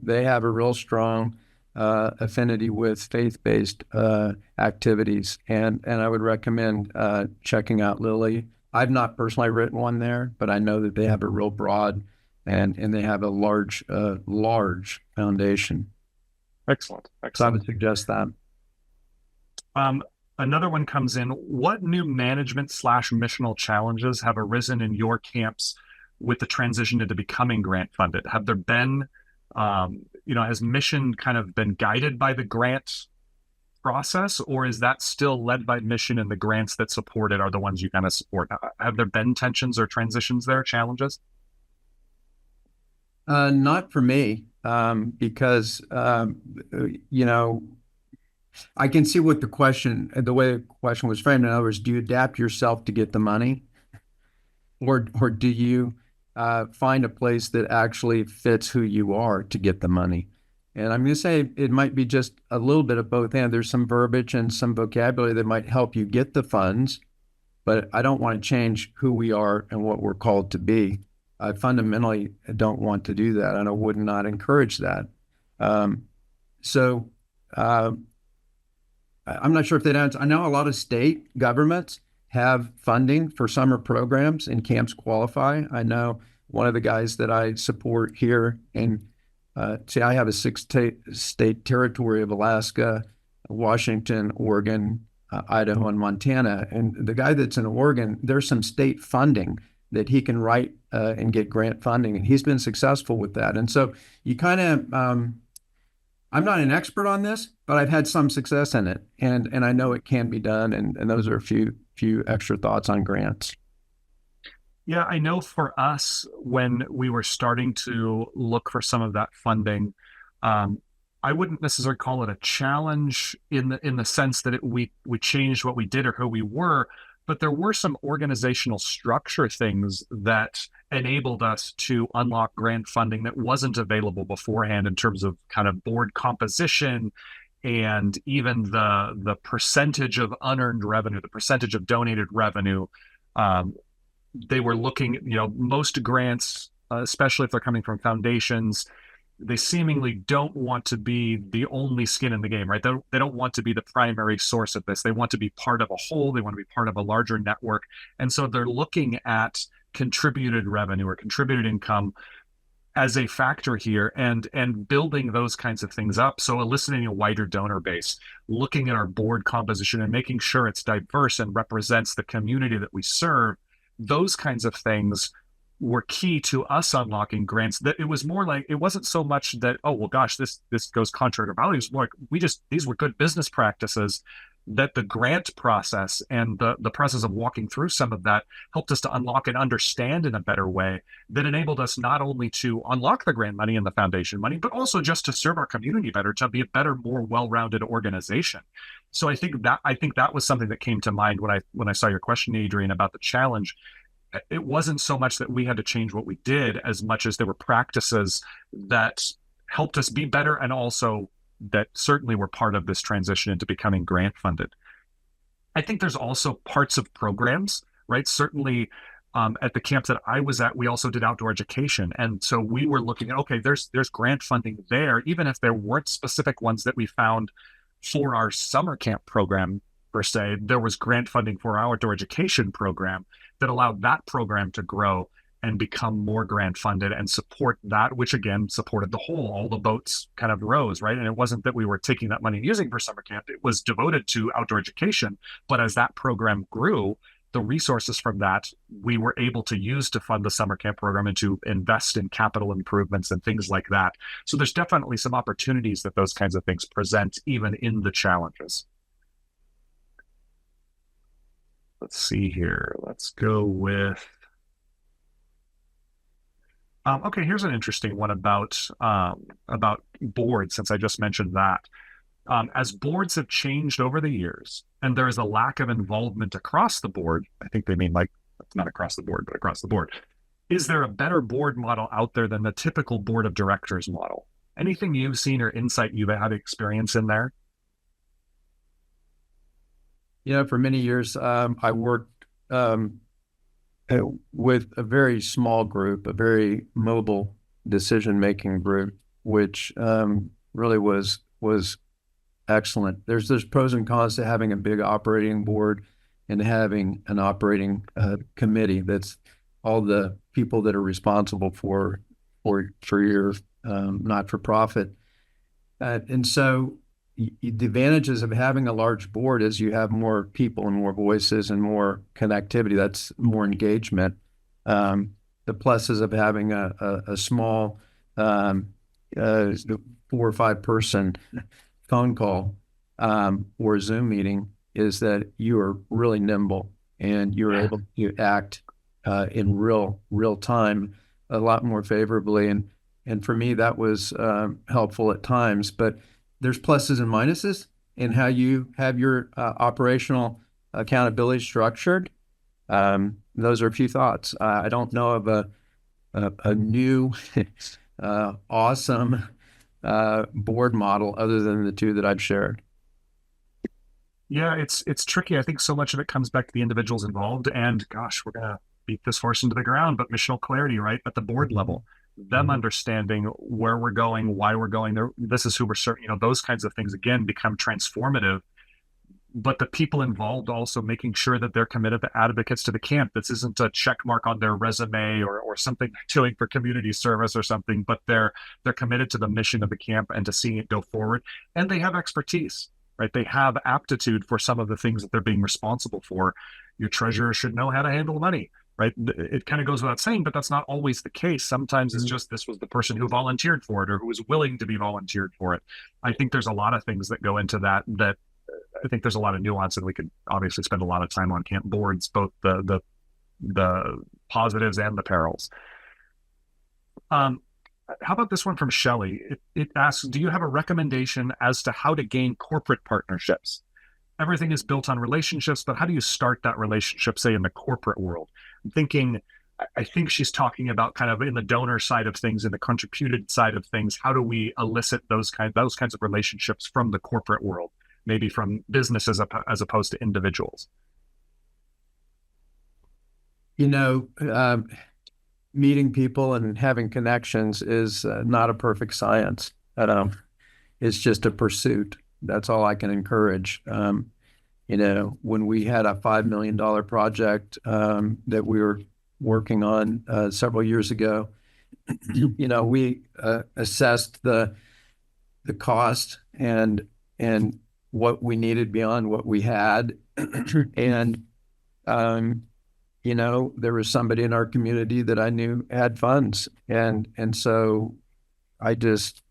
They have a real strong affinity with faith-based activities, and I would recommend checking out Lilly. I've not personally written one there, but I know that they have a real broad and they have a large foundation. Excellent. So I would suggest that. Another one comes in. What new management / missional challenges have arisen in your camps with the transition into becoming grant funded? Have there been, has mission kind of been guided by the grant process, or is that still led by mission and the grants that support it are the ones you kind of support? Have there been tensions or transitions there, challenges? Not for me, because, I can see what the way the question was framed. In other words, do you adapt yourself to get the money? Or do you find a place that actually fits who you are to get the money? And I'm going to say it might be just a little bit of both. And there's some verbiage and some vocabulary that might help you get the funds, but I don't want to change who we are and what we're called to be. I fundamentally don't want to do that, and I would not encourage that. So I'm not sure if that answers. I know a lot of state governments have funding for summer programs and camps qualify. I know one of the guys that I support here in, see, I have a state territory of Alaska, Washington, Oregon, Idaho, and Montana. And the guy that's in Oregon, there's some state funding that he can write and get grant funding. And he's been successful with that. And so you kind of, I'm not an expert on this, but I've had some success in it, and I know it can be done. And those are a few extra thoughts on grants. Yeah, I know for us, when we were starting to look for some of that funding, um, I wouldn't necessarily call it a challenge in the sense that we changed what we did or who we were, but there were some organizational structure things that enabled us to unlock grant funding that wasn't available beforehand in terms of kind of board composition and even the percentage of unearned revenue, the percentage of donated revenue. Um, they were looking, most grants, especially if they're coming from foundations, they seemingly don't want to be the only skin in the game, right? They don't want to be the primary source of this. They want to be part of a whole. They want to be part of a larger network. And so they're looking at contributed revenue or contributed income as a factor here, and building those kinds of things up. So eliciting a wider donor base, looking at our board composition and making sure it's diverse and represents the community that we serve. Those kinds of things were key to us unlocking grants. That it was more like, it wasn't so much that, oh well gosh, this goes contrary to values. More like these were good business practices, that the grant process and the process of walking through some of that helped us to unlock and understand in a better way, that enabled us not only to unlock the grant money and the foundation money, but also just to serve our community better, to be a better, more well-rounded organization. So I think that was something that came to mind when I saw your question, Adrian, about the challenge. It wasn't so much that we had to change what we did as much as there were practices that helped us be better, and also that certainly were part of this transition into becoming grant funded. I think there's also parts of programs, right? Certainly at the camp that I was at, we also did outdoor education. And so we were looking at, okay, there's grant funding there, even if there weren't specific ones that we found for our summer camp program per se. There was grant funding for our outdoor education program that allowed that program to grow and become more grant funded and support that, which again supported the whole. All the boats kind of rose, right? And it wasn't that we were taking that money and using for summer camp. It was devoted to outdoor education. But as that program grew, the resources from that we were able to use to fund the summer camp program and to invest in capital improvements and things like that. So there's definitely some opportunities that those kinds of things present, even in the challenges. Let's see here. Let's go with, okay, here's an interesting one about boards, since I just mentioned that. As boards have changed over the years, and there is a lack of involvement across the board, I think they mean like, not across the board, but across the board. Is there a better board model out there than the typical board of directors model? Anything you've seen or insight you've had experience in there? For many years, I worked with a very small group, a very mobile decision-making group, which really was excellent. There's pros and cons to having a big operating board and having an operating committee. That's all the people that are responsible for your not-for-profit. And so the advantages of having a large board is you have more people and more voices and more connectivity. That's more engagement. The pluses of having a small 4 or 5 person phone call or a Zoom meeting is that you are really nimble and you're able to act in real time a lot more favorably. And for me, that was helpful at times. But there's pluses and minuses in how you have your operational accountability structured. Those are a few thoughts. I don't know of a new awesome board model other than the two that I've shared. Yeah, it's tricky. I think so much of it comes back to the individuals involved. And gosh, we're gonna beat this horse into the ground, but missional clarity, right? At the board level, them understanding where we're going, why we're going there. This is who we're serving. Those kinds of things again become transformative. But the people involved also making sure that they're committed advocates to the camp. This isn't a check mark on their resume or something they're doing for community service or something, but they're committed to the mission of the camp and to seeing it go forward. And they have expertise, right? They have aptitude for some of the things that they're being responsible for. Your treasurer should know how to handle money, right? It kind of goes without saying, but that's not always the case. Sometimes it's just this was the person who volunteered for it or who was willing to be volunteered for it. I think there's a lot of things that go into that I think there's a lot of nuance, and we could obviously spend a lot of time on camp boards, both the positives and the perils. How about this one from Shelley? It asks, do you have a recommendation as to how to gain corporate partnerships? Everything is built on relationships, but how do you start that relationship, say, in the corporate world? I think she's talking about kind of in the donor side of things, in the contributed side of things. How do we elicit those kinds of relationships from the corporate world? Maybe from businesses as opposed to individuals. Meeting people and having connections is not a perfect science. It's just a pursuit. That's all I can encourage. When we had a $5 million project that we were working on several years ago, we assessed the cost and what we needed beyond what we had. And, there was somebody in our community that I knew had funds. And so I just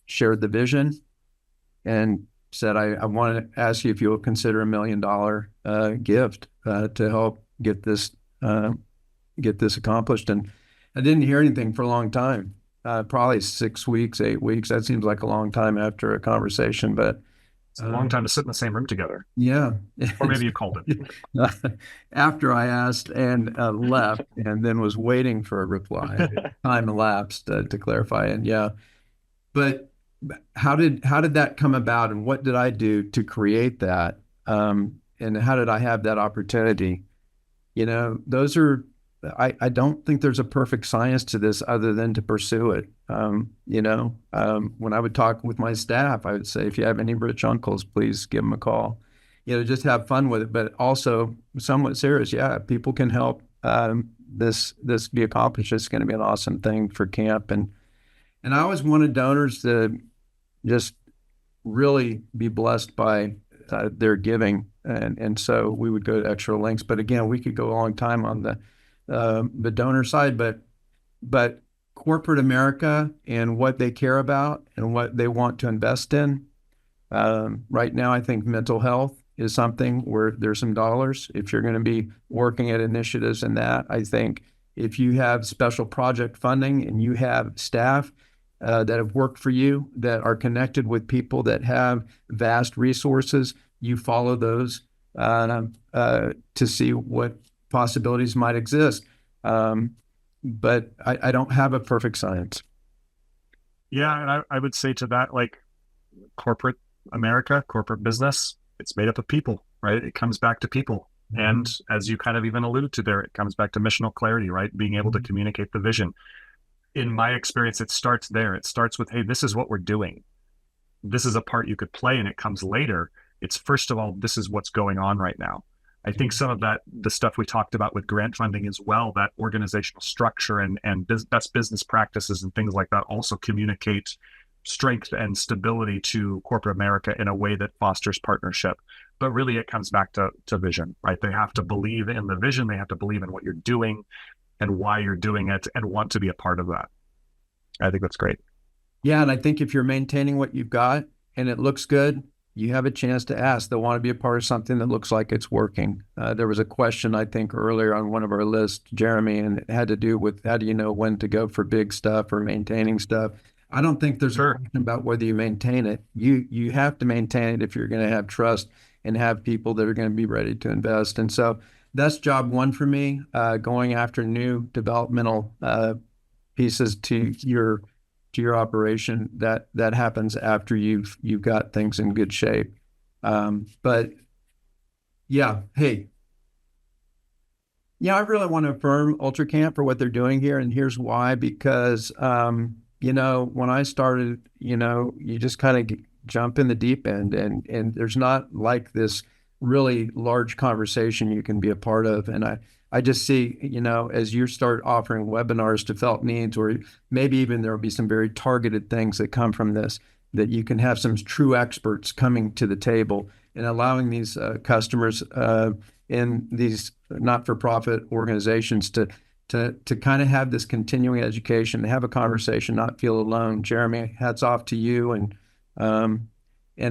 shared the vision and said, I want to ask you if you'll consider $1 million gift to help get this accomplished. And I didn't hear anything for a long time, probably 6 weeks, 8 weeks. That seems like a long time after a conversation, but it's a long time to sit in the same room together. Yeah. Or maybe you called it. After I asked and left and then was waiting for a reply, time elapsed to clarify. And yeah, but how did that come about, and what did I do to create that? And how did I have that opportunity? Those are, I don't think there's a perfect science to this other than to pursue it. When I would talk with my staff, I would say, if you have any rich uncles, please give them a call. Just have fun with it, but also somewhat serious. Yeah, people can help this be accomplished. It's going to be an awesome thing for camp. And I always wanted donors to just really be blessed by their giving. And so we would go to extra lengths. But again, we could go a long time on the donor side, but corporate America and what they care about and what they want to invest in. Right now, I think mental health is something where there's some dollars. If you're going to be working at initiatives in that, I think if you have special project funding and you have staff that have worked for you, that are connected with people that have vast resources, you follow those to see what possibilities might exist. But I don't have a perfect science. Yeah, and I would say to that, like corporate America, corporate business, it's made up of people, right? It comes back to people. Mm-hmm. And as you kind of even alluded to there, it comes back to missional clarity, right? Being able to communicate the vision. In my experience, it starts there. It starts with, hey, this is what we're doing. This is a part you could play, and it comes later. It's first of all, this is what's going on right now. I think some of that, the stuff we talked about with grant funding as well, that organizational structure and best business practices and things like that also communicate strength and stability to corporate America in a way that fosters partnership. But really, it comes back to vision, right? They have to believe in the vision. They have to believe in what you're doing and why you're doing it and want to be a part of that. I think that's great. Yeah, and I think if you're maintaining what you've got and it looks good, you have a chance to ask. They'll want to be a part of something that looks like it's working. There was a question, I think, earlier on one of our lists, Jeremy, and it had to do with how do you know when to go for big stuff or maintaining stuff. I don't think there's a question about whether you maintain it. You have to maintain it if you're going to have trust and have people that are going to be ready to invest. And so that's job one for me, going after new developmental pieces to your operation. That happens after you've got things in good shape. But yeah, hey, Yeah, I really want to affirm UltraCamp for what they're doing here, and here's why. Because when I started, you just kind of jump in the deep end, and there's not like this really large conversation you can be a part of. And I just see, as you start offering webinars to felt needs, or maybe even there will be some very targeted things that come from this, that you can have some true experts coming to the table and allowing these customers in these not-for-profit organizations to kind of have this continuing education, have a conversation, not feel alone. Jeremy, hats off to you, and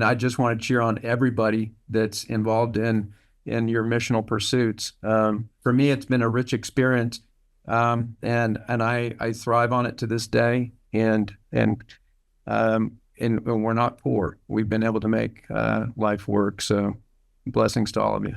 I just want to cheer on everybody that's involved in your missional pursuits. For me, it's been a rich experience, and I thrive on it to this day. And we're not poor. We've been able to make life work. So blessings to all of you.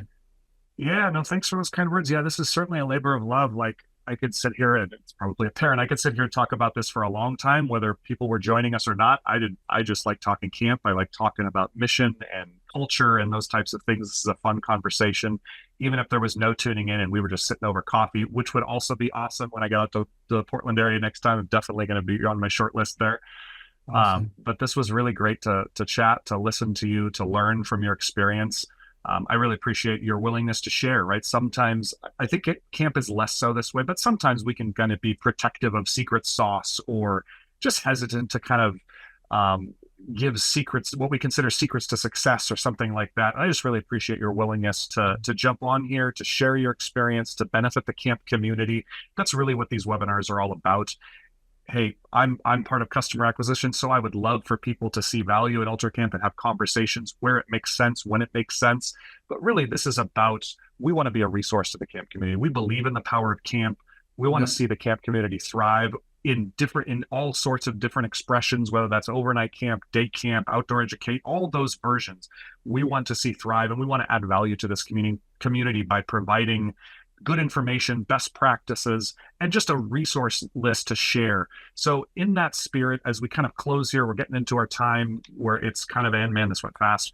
Yeah, no, thanks for those kind words. Yeah, this is certainly a labor of love. Like, I could sit here, and it's probably apparent, I could sit here and talk about this for a long time, whether people were joining us or not. I just like talking camp. I like talking about mission and culture and those types of things. This is a fun conversation, even if there was no tuning in and we were just sitting over coffee, which would also be awesome when I get out to the Portland area next time. I'm definitely going to be on my short list there. Awesome. But this was really great to chat, to listen to you, to learn from your experience. I really appreciate your willingness to share, right? Sometimes I think camp is less so this way, but sometimes we can kind of be protective of secret sauce, or just hesitant to kind of give secrets, what we consider secrets to success or something like that. I just really appreciate your willingness to jump on here, to share your experience, to benefit the camp community. That's really what these webinars are all about. Hey, I'm part of customer acquisition, so I would love for people to see value at UltraCamp and have conversations where it makes sense, when it makes sense. But really, this is about, we want to be a resource to the camp community. We believe in the power of camp. We want to see the camp community thrive in all sorts of different expressions, whether that's overnight camp, day camp, outdoor educate, all those versions. We want to see thrive, and we want to add value to this community by providing good information, best practices, and just a resource list to share. So in that spirit, as we kind of close here, we're getting into our time where it's kind of, and man, this went fast.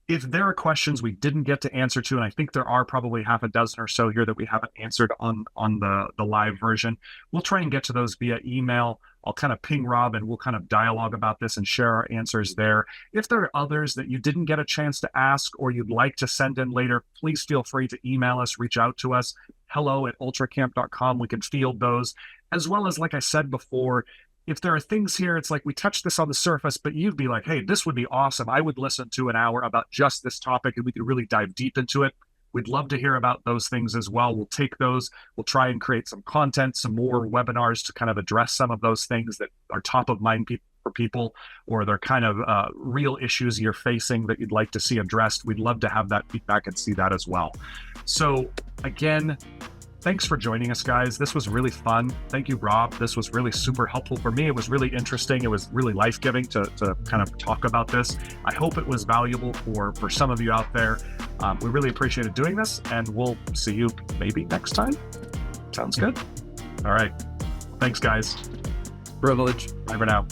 If there are questions we didn't get to answer to, and I think there are probably half a dozen or so here that we haven't answered on the live version, we'll try and get to those via email. I'll kind of ping Rob and we'll kind of dialogue about this and share our answers there. If there are others that you didn't get a chance to ask or you'd like to send in later, please feel free to email us, reach out to us, hello@ultracamp.com. We can field those, as well as, like I said before, if there are things here, it's like we touched this on the surface, but you'd be like, hey, this would be awesome. I would listen to an hour about just this topic and we could really dive deep into it. We'd love to hear about those things as well. We'll take those. We'll try and create some content, some more webinars to kind of address some of those things that are top of mind for people, or they're kind of real issues you're facing that you'd like to see addressed. We'd love to have that feedback and see that as well. So again, thanks for joining us, guys. This was really fun. Thank you, Rob. This was really super helpful for me. It was really interesting. It was really life-giving to kind of talk about this. I hope it was valuable for some of you out there. We really appreciated doing this, and we'll see you maybe next time. Sounds good? All right. Thanks, guys. Privilege. Bye for now.